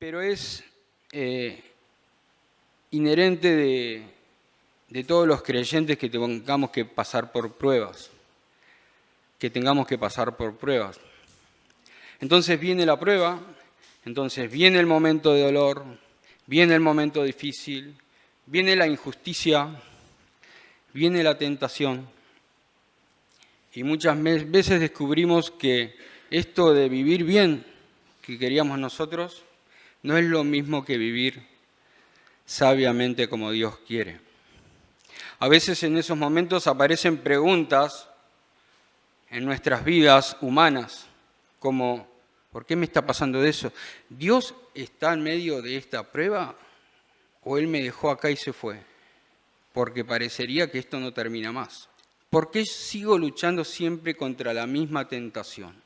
pero es inherente de todos los creyentes que tengamos que pasar por pruebas, Entonces viene la prueba, entonces viene el momento de dolor, viene el momento difícil, viene la injusticia, viene la tentación. Y muchas veces descubrimos que esto de vivir bien que queríamos nosotros no es lo mismo que vivir sabiamente como Dios quiere. A veces en esos momentos aparecen preguntas en nuestras vidas humanas, como ¿por qué me está pasando eso? ¿Dios está en medio de esta prueba o Él me dejó acá y se fue? Porque parecería que esto no termina más. ¿Por qué sigo luchando siempre contra la misma tentación?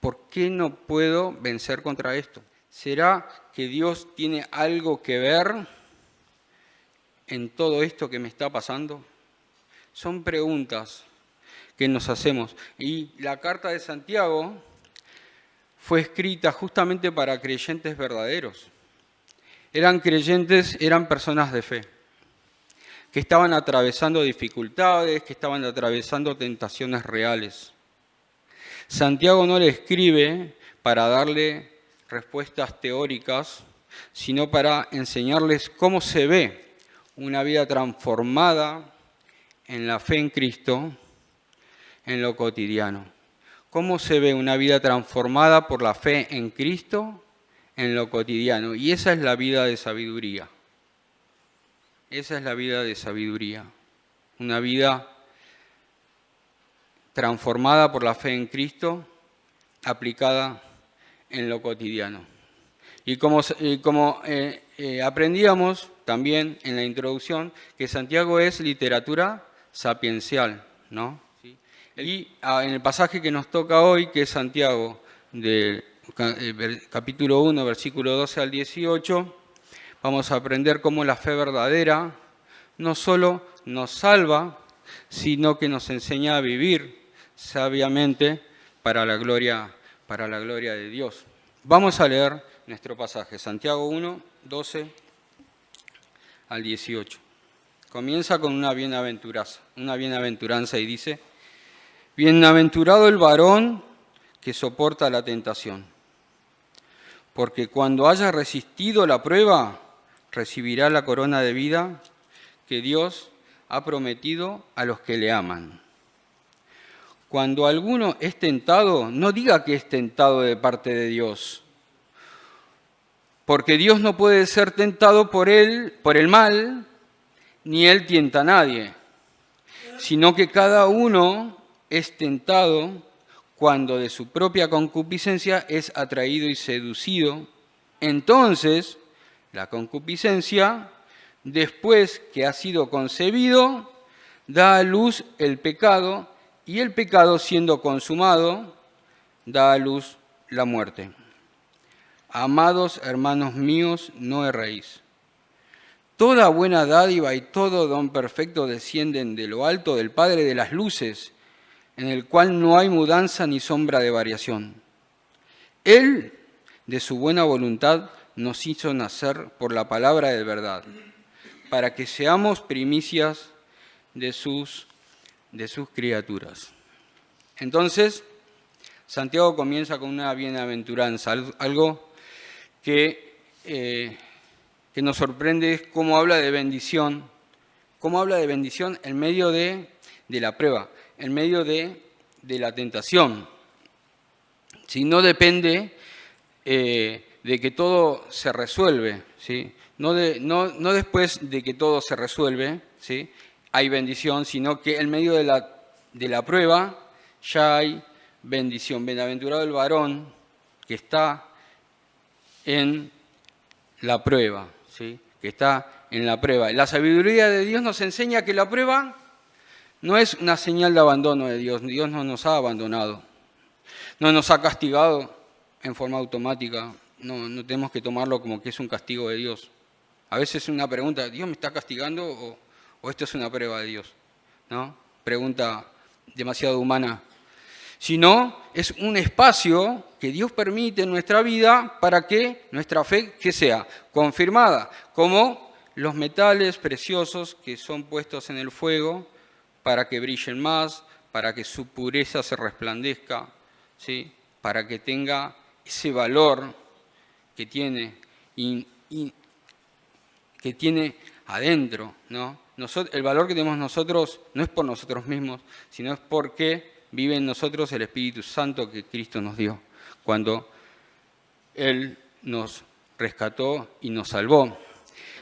¿Por qué no puedo vencer contra esto? ¿Será que Dios tiene algo que ver en todo esto que me está pasando? Son preguntas que nos hacemos. Y la carta de Santiago fue escrita justamente para creyentes verdaderos. Eran creyentes, eran personas de fe, que estaban atravesando dificultades, que estaban atravesando tentaciones reales. Santiago no le escribe para darle respuestas teóricas, sino para enseñarles cómo se ve una vida transformada en la fe en Cristo en lo cotidiano. ¿Cómo se ve una vida transformada por la fe en Cristo en lo cotidiano? Y esa es la vida de sabiduría. Esa es la vida de sabiduría. Una vida transformada por la fe en Cristo, aplicada en lo cotidiano. Y como aprendíamos también en la introducción, que Santiago es literatura sapiencial, ¿no? ¿Sí? Y en el pasaje que nos toca hoy, que es Santiago, del capítulo 1, versículo 12 al 18, vamos a aprender cómo la fe verdadera no solo nos salva, sino que nos enseña a vivir sabiamente para la gloria de Dios. Vamos a leer nuestro pasaje, Santiago 1, 12 al 18. Comienza con una bienaventuranza y dice: Bienaventurado el varón que soporta la tentación, porque cuando haya resistido la prueba, recibirá la corona de vida que Dios ha prometido a los que le aman. Cuando alguno es tentado, no diga que es tentado de parte de Dios, porque Dios no puede ser tentado por el mal, ni Él tienta a nadie, sino que cada uno es tentado cuando de su propia concupiscencia es atraído y seducido. Entonces, la concupiscencia, después que ha sido concebido, da a luz el pecado, y el pecado, siendo consumado, da a luz la muerte. Amados hermanos míos, no erréis. Toda buena dádiva y todo don perfecto descienden de lo alto del Padre de las luces, en el cual no hay mudanza ni sombra de variación. Él, de su buena voluntad, nos hizo nacer por la palabra de verdad, para que seamos primicias de sus criaturas. Entonces, Santiago comienza con una bienaventuranza, algo que nos sorprende es cómo habla de bendición, en medio de la prueba, en medio de la tentación. Si no depende de que todo se resuelve, ¿sí? No después de que todo se resuelve, ¿sí? Hay bendición, sino que en medio de la prueba ya hay bendición. Bienaventurado el varón que está en la prueba, ¿sí? Que está en la prueba. La sabiduría de Dios nos enseña que la prueba no es una señal de abandono de Dios. Dios no nos ha abandonado, no nos ha castigado en forma automática. No tenemos que tomarlo como que es un castigo de Dios. A veces es una pregunta: ¿Dios me está castigando o esto es una prueba de Dios? ¿No? Pregunta demasiado humana. sino es un espacio que Dios permite en nuestra vida para que nuestra fe que sea confirmada, como los metales preciosos que son puestos en el fuego para que brillen más, para que su pureza se resplandezca, ¿sí? Para que tenga ese valor que tiene, que tiene adentro, ¿no? El valor que tenemos nosotros no es por nosotros mismos, sino es porque vive en nosotros el Espíritu Santo que Cristo nos dio, cuando Él nos rescató y nos salvó.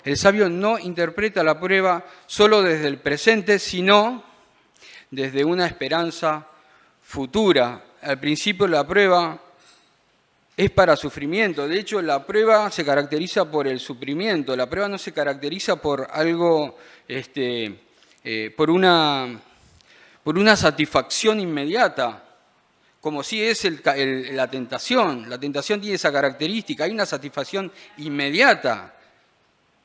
El sabio no interpreta la prueba solo desde el presente, sino desde una esperanza futura. Al principio la prueba es para sufrimiento. De hecho, la prueba se caracteriza por el sufrimiento. La prueba no se caracteriza por algo, por una satisfacción inmediata, como si es la tentación. La tentación tiene esa característica. Hay una satisfacción inmediata,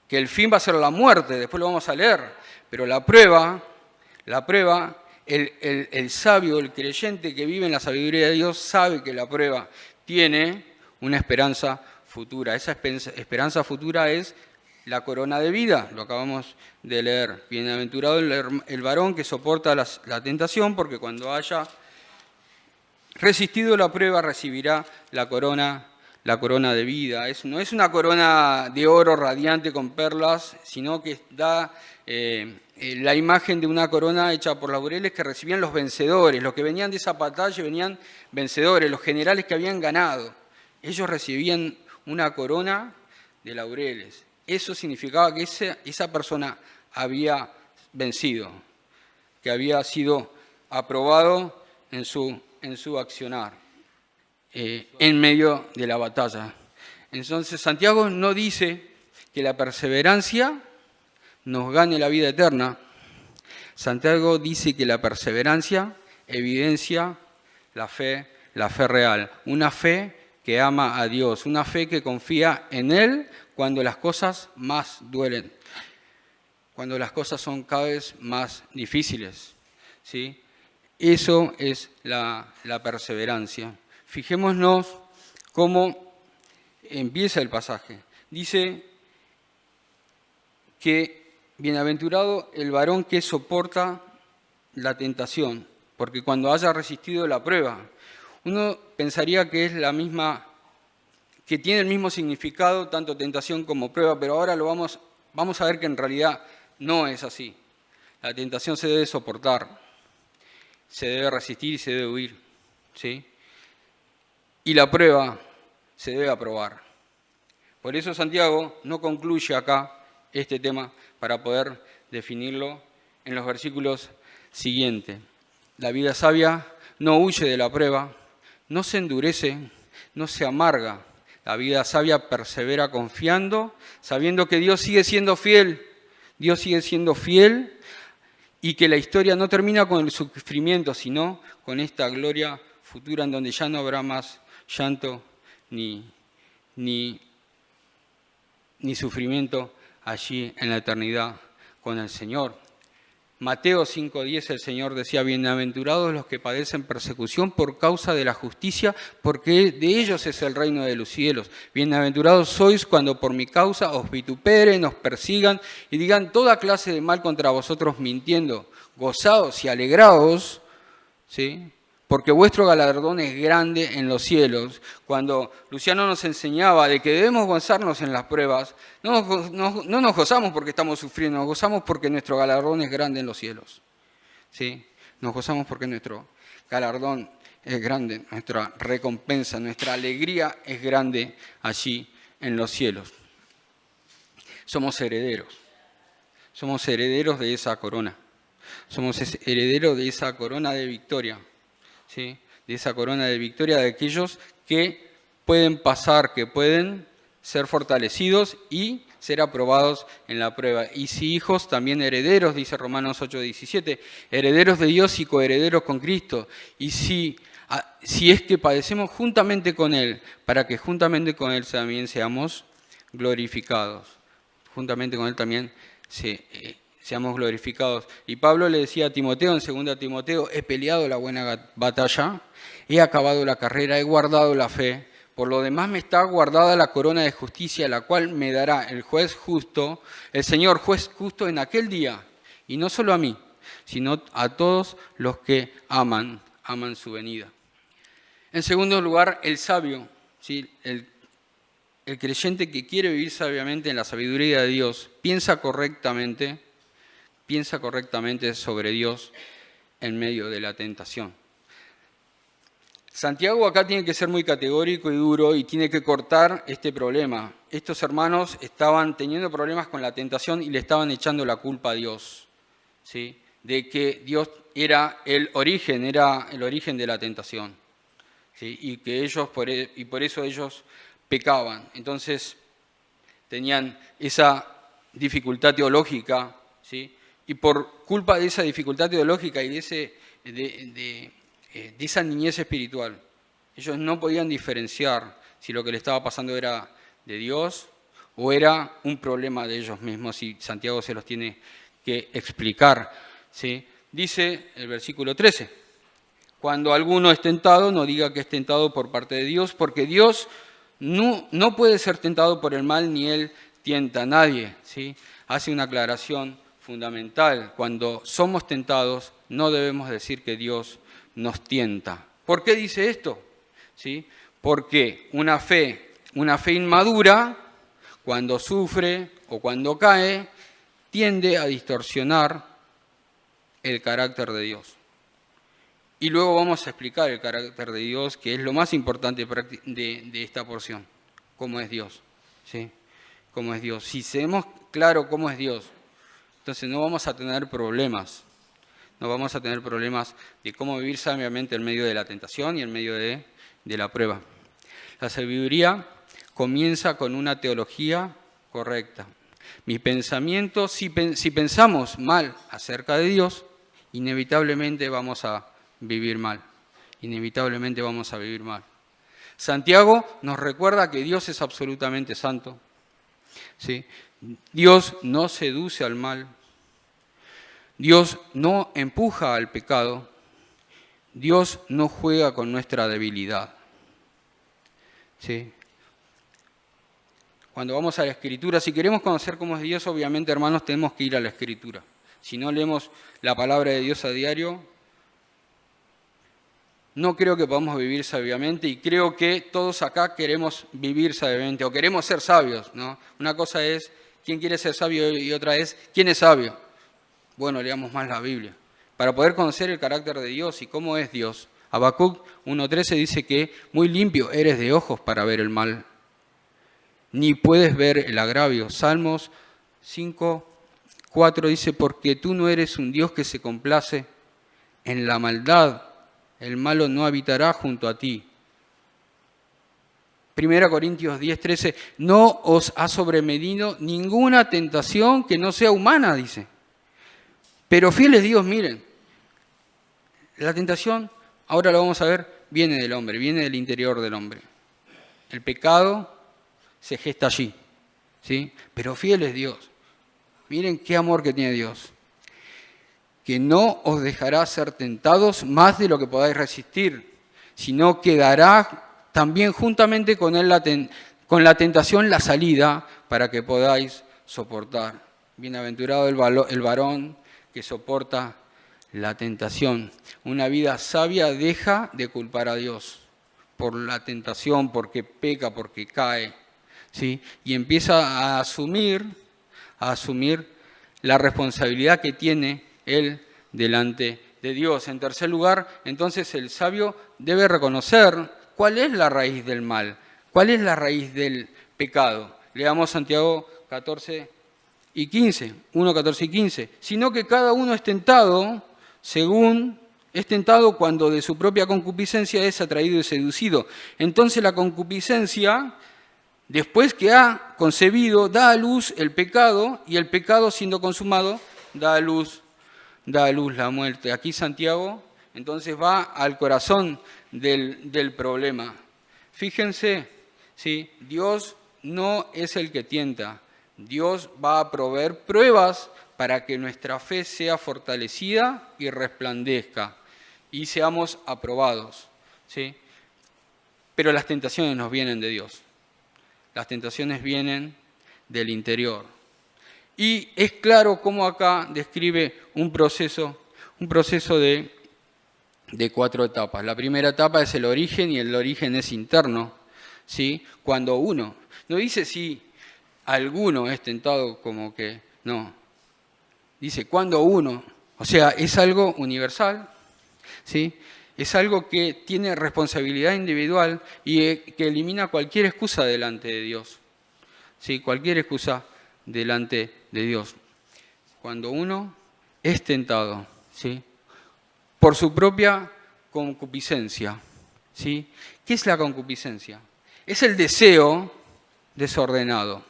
que el fin va a ser la muerte. Después lo vamos a leer. Pero la prueba, el sabio, el creyente que vive en la sabiduría de Dios, sabe que la prueba tiene una esperanza futura. Esa esperanza futura es la corona de vida, lo acabamos de leer. Bienaventurado el varón que soporta la tentación, porque cuando haya resistido la prueba recibirá la corona de vida. No es una corona de oro radiante con perlas, sino que da la imagen de una corona hecha por laureles que recibían los vencedores. Los que venían de esa batalla venían vencedores, los generales que habían ganado. Ellos recibían una corona de laureles. Eso significaba que esa persona había vencido, que había sido aprobado en su accionar, en medio de la batalla. Entonces Santiago no dice que la perseverancia nos gane la vida eterna. Santiago dice que la perseverancia evidencia la fe real, una fe que ama a Dios, una fe que confía en Él cuando las cosas más duelen, cuando las cosas son cada vez más difíciles, ¿sí? Eso es la perseverancia. Fijémonos cómo empieza el pasaje. Dice que bienaventurado el varón que soporta la tentación, porque cuando haya resistido la prueba, uno pensaría que es la misma, que tiene el mismo significado, tanto tentación como prueba, pero ahora vamos a ver que en realidad no es así. La tentación se debe soportar, se debe resistir y se debe huir, ¿sí? Y la prueba se debe aprobar. Por eso Santiago no concluye acá este tema para poder definirlo en los versículos siguientes. La vida sabia no huye de la prueba, no se endurece, no se amarga. La vida sabia persevera confiando, sabiendo que Dios sigue siendo fiel. Dios sigue siendo fiel y que la historia no termina con el sufrimiento, sino con esta gloria futura en donde ya no habrá más llanto ni sufrimiento allí en la eternidad con el Señor. Mateo 5:10 el Señor decía, bienaventurados los que padecen persecución por causa de la justicia, porque de ellos es el reino de los cielos. Bienaventurados sois cuando por mi causa os vituperen, os persigan y digan toda clase de mal contra vosotros mintiendo. Gozaos y alegraos, ¿sí? Porque vuestro galardón es grande en los cielos. Cuando Luciano nos enseñaba de que debemos gozarnos en las pruebas, no nos gozamos porque estamos sufriendo, nos gozamos porque nuestro galardón es grande en los cielos. ¿Sí? Nos gozamos porque nuestro galardón es grande, nuestra recompensa, nuestra alegría es grande allí en los cielos. Somos herederos de esa corona. Somos herederos de esa corona de victoria. ¿Sí? De esa corona de victoria de aquellos que pueden pasar, que pueden ser fortalecidos y ser aprobados en la prueba. Y si hijos, también herederos, dice Romanos 8:17, herederos de Dios y coherederos con Cristo. Y si es que padecemos juntamente con Él, para que juntamente con Él también seamos glorificados. Juntamente con Él también seamos glorificados. Y Pablo le decía a Timoteo, en 2 Timoteo, he peleado la buena batalla, he acabado la carrera, he guardado la fe. Por lo demás me está guardada la corona de justicia, la cual me dará el juez justo, el Señor juez justo en aquel día. Y no solo a mí, sino a todos los que aman su venida. En segundo lugar, el sabio, ¿sí? El creyente que quiere vivir sabiamente en la sabiduría de Dios, piensa correctamente sobre Dios en medio de la tentación. Santiago acá tiene que ser muy categórico y duro y tiene que cortar este problema. Estos hermanos estaban teniendo problemas con la tentación y le estaban echando la culpa a Dios, ¿sí? De que Dios era el origen de la tentación, ¿sí? Y que ellos por eso ellos pecaban. Entonces tenían esa dificultad teológica, ¿sí? Y por culpa de esa dificultad teológica y de esa niñez espiritual, ellos no podían diferenciar si lo que le estaba pasando era de Dios o era un problema de ellos mismos, y Santiago se los tiene que explicar, ¿sí? Dice el versículo 13, cuando alguno es tentado, no diga que es tentado por parte de Dios, porque Dios no puede ser tentado por el mal, ni Él tienta a nadie, ¿sí? Hace una aclaración fundamental. Cuando somos tentados, no debemos decir que Dios nos tienta. ¿Por qué dice esto? ¿Sí? Porque una fe inmadura, cuando sufre o cuando cae, tiende a distorsionar el carácter de Dios. Y luego vamos a explicar el carácter de Dios, que es lo más importante de esta porción, cómo es Dios, ¿sí? Cómo es Dios. Si tenemos claro cómo es Dios, entonces no vamos a tener problemas. No vamos a tener problemas de cómo vivir sabiamente en medio de la tentación y en medio de la prueba. La sabiduría comienza con una teología correcta. Mi pensamiento, si pensamos mal acerca de Dios, inevitablemente vamos a vivir mal. Inevitablemente vamos a vivir mal. Santiago nos recuerda que Dios es absolutamente santo, ¿sí? Dios no seduce al mal. Dios no empuja al pecado. Dios no juega con nuestra debilidad, ¿sí? Cuando vamos a la Escritura, si queremos conocer cómo es Dios, obviamente, hermanos, tenemos que ir a la Escritura. Si no leemos la palabra de Dios a diario, no creo que podamos vivir sabiamente, y creo que todos acá queremos vivir sabiamente o queremos ser sabios, ¿no? Una cosa es quién quiere ser sabio y otra es quién es sabio. Bueno, leamos más la Biblia para poder conocer el carácter de Dios y cómo es Dios. Habacuc 1:13 dice que muy limpio eres de ojos para ver el mal, ni puedes ver el agravio. Salmos 5:4 dice, porque tú no eres un Dios que se complace en la maldad, el malo no habitará junto a ti. 1 Corintios 10:13, no os ha sobrevenido ninguna tentación que no sea humana, dice. Pero fiel es Dios, miren, la tentación, ahora lo vamos a ver, viene del hombre, viene del interior del hombre. El pecado se gesta allí, ¿sí? Pero fiel es Dios. Miren qué amor que tiene Dios. Que no os dejará ser tentados más de lo que podáis resistir, sino que dará también juntamente con él con la tentación la salida para que podáis soportar. Bienaventurado el varón que soporta la tentación. Una vida sabia deja de culpar a Dios por la tentación, porque peca, porque cae, ¿sí? Y empieza a asumir la responsabilidad que tiene él delante de Dios. En tercer lugar, entonces el sabio debe reconocer cuál es la raíz del mal, cuál es la raíz del pecado. Leamos Santiago 14 y 15, 1, 14 y 15. Sino que cada uno es tentado cuando de su propia concupiscencia es atraído y seducido. Entonces la concupiscencia, después que ha concebido, da a luz el pecado, y el pecado, siendo consumado, da a luz la muerte. Aquí Santiago entonces va al corazón del problema. Fíjense, ¿sí? Dios no es el que tienta. Dios va a proveer pruebas para que nuestra fe sea fortalecida y resplandezca y seamos aprobados, ¿sí? Pero las tentaciones nos vienen de Dios. Las tentaciones vienen del interior. Y es claro cómo acá describe un proceso de 4 etapas. La primera etapa es el origen, y el origen es interno, ¿sí? Cuando uno, no dice si alguno es tentado, como que no. Dice cuando uno, o sea, es algo universal, ¿sí? Es algo que tiene responsabilidad individual y que elimina cualquier excusa delante de Dios, ¿sí? Cualquier excusa delante de Dios. Cuando uno es tentado, ¿sí? Por su propia concupiscencia, ¿sí? ¿Qué es la concupiscencia? Es el deseo desordenado.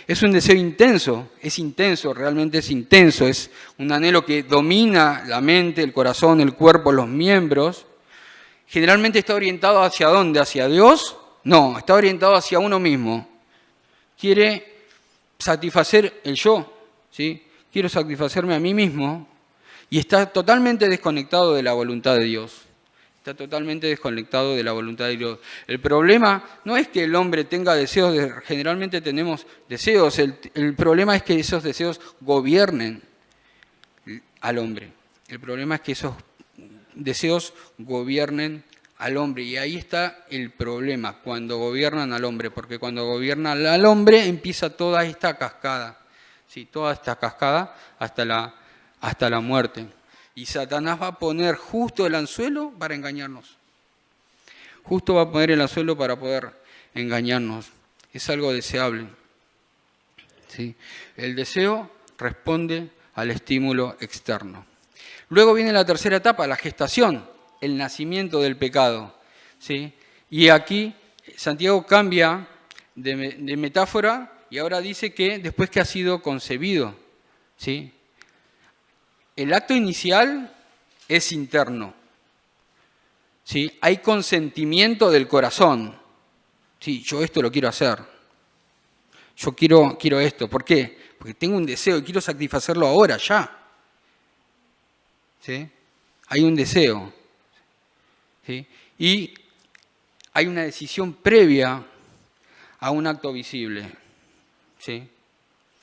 Es un deseo intenso, realmente es intenso, es un anhelo que domina la mente, el corazón, el cuerpo, los miembros. Generalmente está orientado ¿hacia dónde? ¿Hacia Dios? No, está orientado hacia uno mismo. Quiere satisfacer el yo, ¿sí? Quiero satisfacerme a mí mismo y está totalmente desconectado de la voluntad de Dios. Está totalmente desconectado de la voluntad de Dios. El problema no es que el hombre tenga deseos, generalmente tenemos deseos, el problema es que esos deseos gobiernen al hombre. El problema es que esos deseos gobiernen al hombre, y ahí está el problema, cuando gobiernan al hombre, porque cuando gobiernan al hombre empieza toda esta cascada, ¿sí? Toda esta cascada hasta la muerte. Y Satanás va a poner justo el anzuelo para engañarnos. Justo va a poner el anzuelo para poder engañarnos. Es algo deseable, ¿sí? El deseo responde al estímulo externo. Luego viene la tercera etapa, la gestación, el nacimiento del pecado, ¿sí? Y aquí Santiago cambia de metáfora y ahora dice que después que ha sido concebido, ¿sí? El acto inicial es interno, ¿sí? Hay consentimiento del corazón. Sí, yo esto lo quiero hacer. Yo quiero esto. ¿Por qué? Porque tengo un deseo y quiero satisfacerlo ahora, ya. ¿Sí? Hay un deseo. ¿Sí? Y hay una decisión previa a un acto visible. ¿Sí?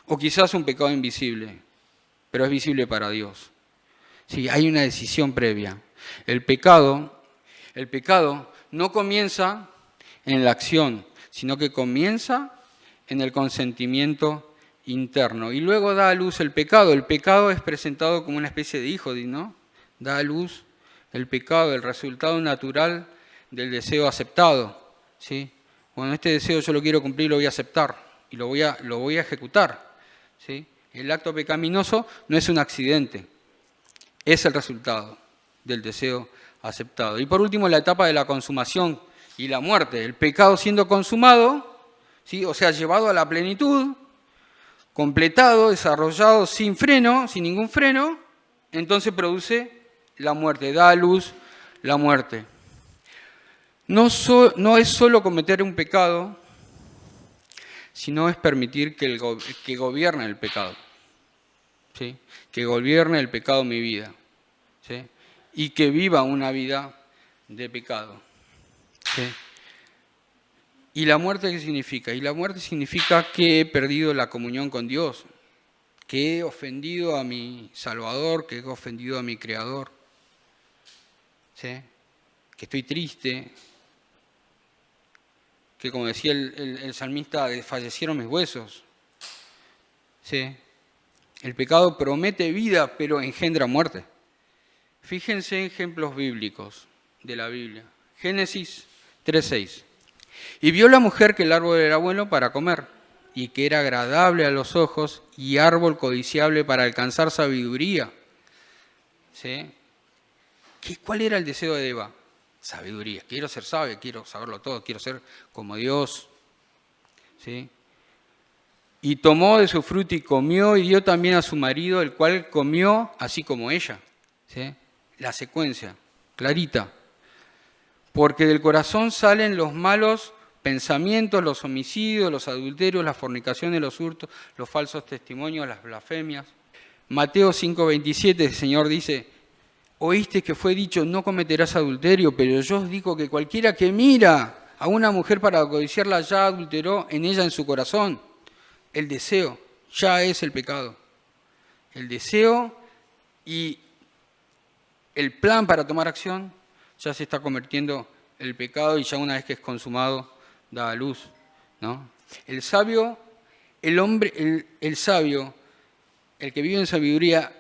O quizás un pecado invisible, pero es visible para Dios. Sí, hay una decisión previa. El pecado no comienza en la acción, sino que comienza en el consentimiento interno. Y luego da a luz el pecado. El pecado es presentado como una especie de hijo, ¿no? Da a luz el pecado, el resultado natural del deseo aceptado, ¿sí? Bueno, este deseo yo lo quiero cumplir, lo voy a aceptar y lo voy a ejecutar, ¿sí? El acto pecaminoso no es un accidente, es el resultado del deseo aceptado. Y por último, la etapa de la consumación y la muerte. El pecado siendo consumado, ¿sí? O sea, llevado a la plenitud, completado, desarrollado sin freno, sin ningún freno, entonces produce la muerte, da a luz la muerte. No es solo cometer un pecado, sino es permitir que gobierne el pecado, ¿sí? Que gobierne el pecado mi vida, ¿sí? Y que viva una vida de pecado, ¿sí? ¿Y la muerte qué significa? Y la muerte significa que he perdido la comunión con Dios, que he ofendido a mi Salvador, que he ofendido a mi Creador, ¿sí? Que estoy triste, que como decía el salmista, desfallecieron mis huesos, ¿sí? El pecado promete vida, pero engendra muerte. Fíjense en ejemplos bíblicos de la Biblia. Génesis 3:6. Y vio la mujer que el árbol era bueno para comer, y que era agradable a los ojos, y árbol codiciable para alcanzar sabiduría. ¿Sí? ¿Cuál era el deseo de Eva? Sabiduría. Quiero ser sabio, quiero saberlo todo, quiero ser como Dios. ¿Sí? Y tomó de su fruto y comió, y dio también a su marido, el cual comió así como ella. ¿Sí? La secuencia, clarita. Porque del corazón salen los malos pensamientos, los homicidios, los adulterios, las fornicaciones, los hurtos, los falsos testimonios, las blasfemias. Mateo 5:27, el Señor dice, oíste que fue dicho, no cometerás adulterio, pero yo os digo que cualquiera que mira a una mujer para codiciarla ya adulteró en ella en su corazón. El deseo ya es el pecado. El deseo y el plan para tomar acción ya se está convirtiendo en el pecado y ya una vez que es consumado da a luz, ¿no? El sabio, el sabio, el que vive en sabiduría,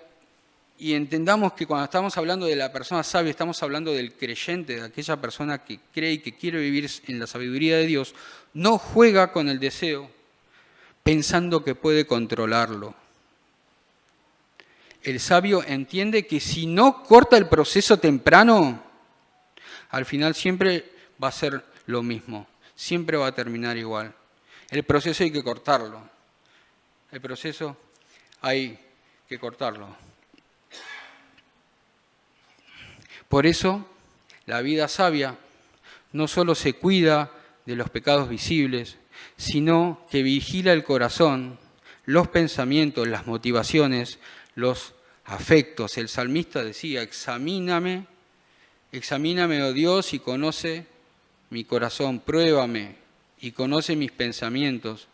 y entendamos que cuando estamos hablando de la persona sabia, estamos hablando del creyente, de aquella persona que cree y que quiere vivir en la sabiduría de Dios, no juega con el deseo pensando que puede controlarlo. El sabio entiende que si no corta el proceso temprano, al final siempre va a ser lo mismo, siempre va a terminar igual. El proceso hay que cortarlo, el proceso hay que cortarlo. Por eso, la vida sabia no solo se cuida de los pecados visibles, sino que vigila el corazón, los pensamientos, las motivaciones, los afectos. El salmista decía, examíname, oh Dios, y conoce mi corazón, pruébame y conoce mis pensamientos.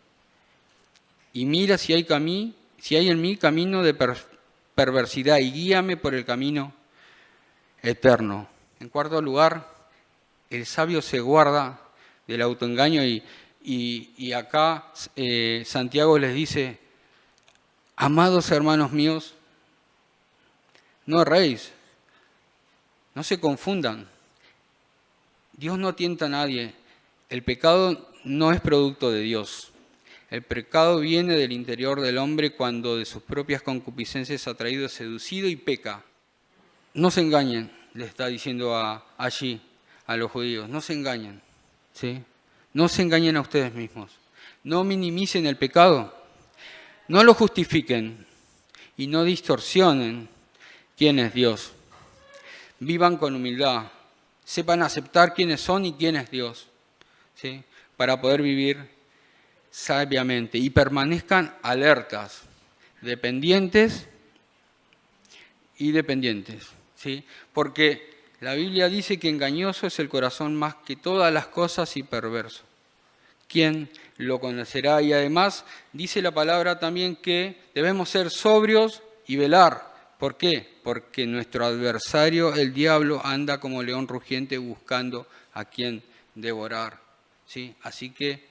Y mira si hay en mí camino de perversidad y guíame por el camino eterno. En cuarto lugar, el sabio se guarda del autoengaño y acá Santiago les dice, amados hermanos míos, no erréis, no se confundan. Dios no tienta a nadie. El pecado no es producto de Dios. El pecado viene del interior del hombre cuando de sus propias concupiscencias ha traído seducido y peca. No se engañen, le está diciendo allí a los judíos, no se engañen, ¿sí? No se engañen a ustedes mismos, no minimicen el pecado, no lo justifiquen y no distorsionen quién es Dios. Vivan con humildad, sepan aceptar quiénes son y quién es Dios, ¿sí? Para poder vivir sabiamente y permanezcan alertas, dependientes, ¿sí? Porque la Biblia dice que engañoso es el corazón más que todas las cosas y perverso. ¿Quién lo conocerá? Y además dice la palabra también que debemos ser sobrios y velar. ¿Por qué? Porque nuestro adversario, el diablo, anda como león rugiente buscando a quien devorar, ¿sí? Así que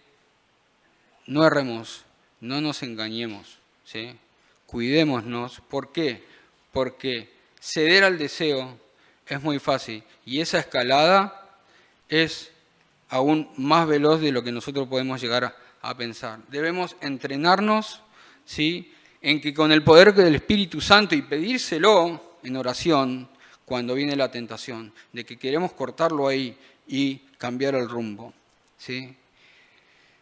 no erremos, no nos engañemos, ¿sí? Cuidémonos. ¿Por qué? Porque ceder al deseo es muy fácil y esa escalada es aún más veloz de lo que nosotros podemos llegar a pensar. Debemos entrenarnos, ¿sí?, en que con el poder del Espíritu Santo y pedírselo en oración cuando viene la tentación, de que queremos cortarlo ahí y cambiar el rumbo, ¿sí?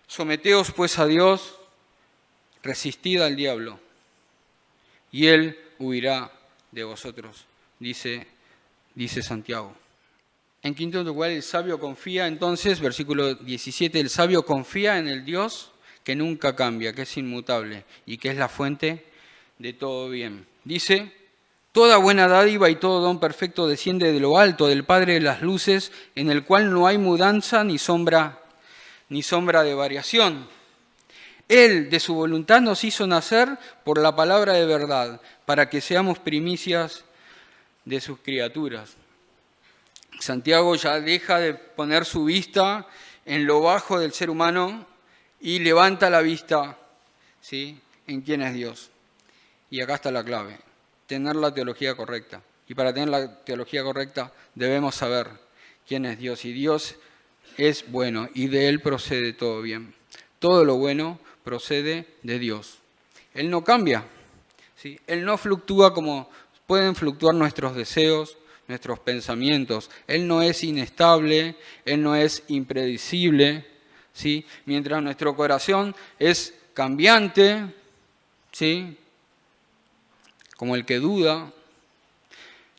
Someteos pues a Dios, resistid al diablo y Él huirá de vosotros, dice Santiago. En quinto lugar, el sabio confía, entonces, versículo 17, el sabio confía en el Dios que nunca cambia, que es inmutable y que es la fuente de todo bien. Dice, toda buena dádiva y todo don perfecto desciende de lo alto, del Padre de las luces, en el cual no hay mudanza ni sombra de variación. Él, de su voluntad, nos hizo nacer por la palabra de verdad, para que seamos primicias de sus criaturas. Santiago ya deja de poner su vista en lo bajo del ser humano y levanta la vista, ¿sí?, en quién es Dios. Y acá está la clave, tener la teología correcta. Y para tener la teología correcta debemos saber quién es Dios. Y Dios es bueno y de Él procede todo bien. Todo lo bueno procede de Dios. Él no cambia, ¿sí? Él no fluctúa como pueden fluctuar nuestros deseos, nuestros pensamientos. Él no es inestable, Él no es impredecible, ¿sí? Mientras nuestro corazón es cambiante, ¿sí?, como el que duda,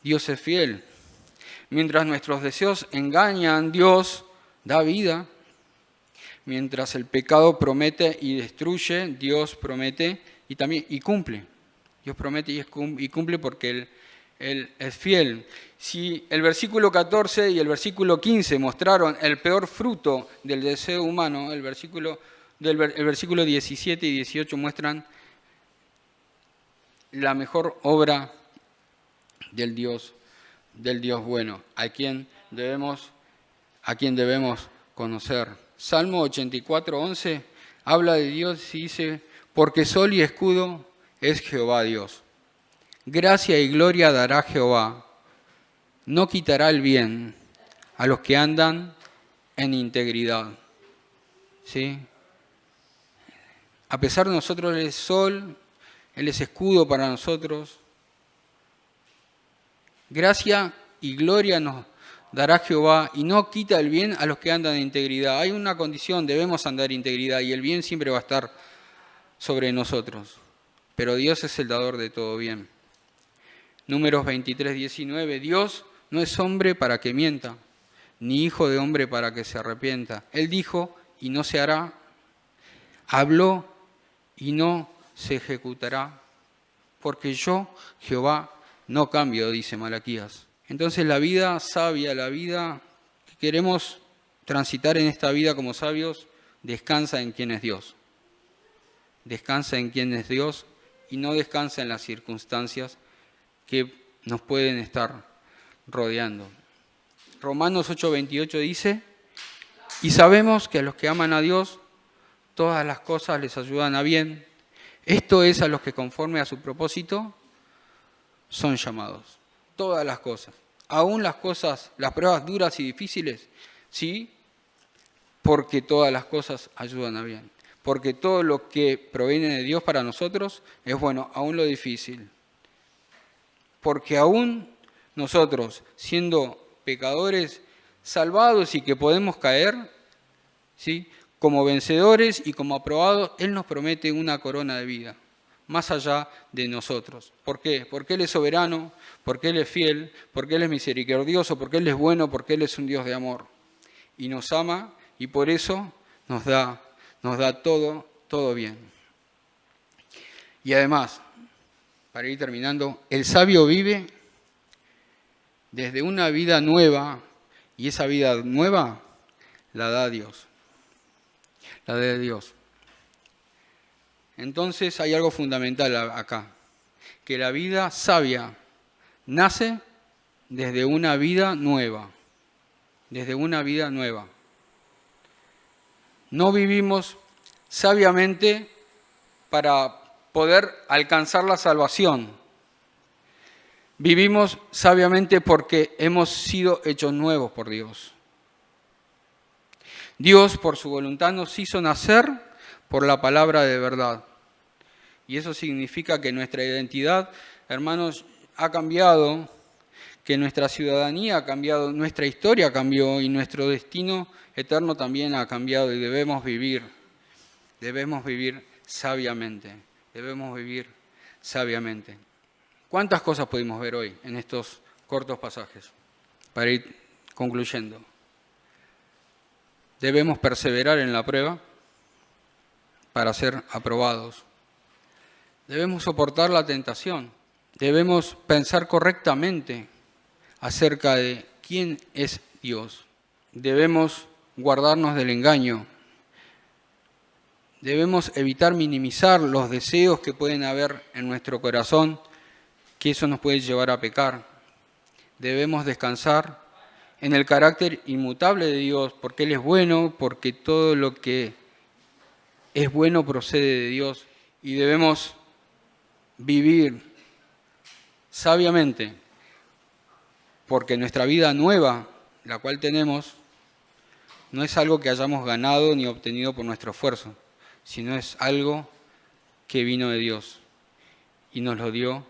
Dios es fiel. Mientras nuestros deseos engañan, Dios da vida. Mientras el pecado promete y destruye, Dios promete y cumple. Dios promete y cumple porque Él es fiel. Si el versículo 14 y el versículo 15 mostraron el peor fruto del deseo humano, el versículo 17 y 18 muestran la mejor obra del Dios bueno, a quien debemos conocer. Salmo 84:11 habla de Dios y dice: porque sol y escudo es Jehová Dios. Gracia y gloria dará Jehová. No quitará el bien a los que andan en integridad. ¿Sí? A pesar de nosotros, Él es sol, Él es escudo para nosotros. Gracia y gloria nos dará Jehová y no quita el bien a los que andan en integridad. Hay una condición, debemos andar en integridad y el bien siempre va a estar sobre nosotros. Pero Dios es el dador de todo bien. Números 23:19. Dios no es hombre para que mienta, ni hijo de hombre para que se arrepienta. Él dijo y no se hará. Habló y no se ejecutará. Porque yo, Jehová, no cambio, dice Malaquías. Entonces la vida sabia, la vida que queremos transitar en esta vida como sabios, descansa en quién es Dios. Descansa en quién es Dios y no descansa en las circunstancias que nos pueden estar rodeando. Romanos 8:28 dice: y sabemos que a los que aman a Dios, todas las cosas les ayudan a bien. Esto es a los que conforme a su propósito son llamados. Todas las cosas, aún las cosas, las pruebas duras y difíciles, sí, porque todas las cosas ayudan a bien. Porque todo lo que proviene de Dios para nosotros es bueno, aún lo difícil. Porque aún nosotros, siendo pecadores, salvados y que podemos caer, ¿sí?, como vencedores y como aprobados, Él nos promete una corona de vida, más allá de nosotros. ¿Por qué? Porque Él es soberano, porque Él es fiel, porque Él es misericordioso, porque Él es bueno, porque Él es un Dios de amor. Y nos ama y por eso nos da todo bien. Y además, para ir terminando, el sabio vive desde una vida nueva y esa vida nueva la da Dios. La da Dios. Entonces hay algo fundamental acá, que la vida sabia nace desde una vida nueva. Desde una vida nueva. No vivimos sabiamente para poder alcanzar la salvación. Vivimos sabiamente porque hemos sido hechos nuevos por Dios. Dios, por su voluntad, nos hizo nacer por la palabra de verdad. Y eso significa que nuestra identidad, hermanos, ha cambiado, que nuestra ciudadanía ha cambiado, nuestra historia cambió y nuestro destino eterno también ha cambiado y debemos vivir sabiamente, debemos vivir sabiamente. ¿Cuántas cosas pudimos ver hoy en estos cortos pasajes? Para ir concluyendo. Debemos perseverar en la prueba para ser aprobados. Debemos soportar la tentación. Debemos pensar correctamente acerca de quién es Dios. Debemos guardarnos del engaño. Debemos evitar minimizar los deseos que pueden haber en nuestro corazón, que eso nos puede llevar a pecar. Debemos descansar en el carácter inmutable de Dios, porque Él es bueno, porque todo lo que es bueno procede de Dios. Y debemos vivir sabiamente, porque nuestra vida nueva, la cual tenemos, no es algo que hayamos ganado ni obtenido por nuestro esfuerzo, sino es algo que vino de Dios y nos lo dio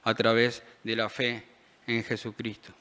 a través de la fe en Jesucristo.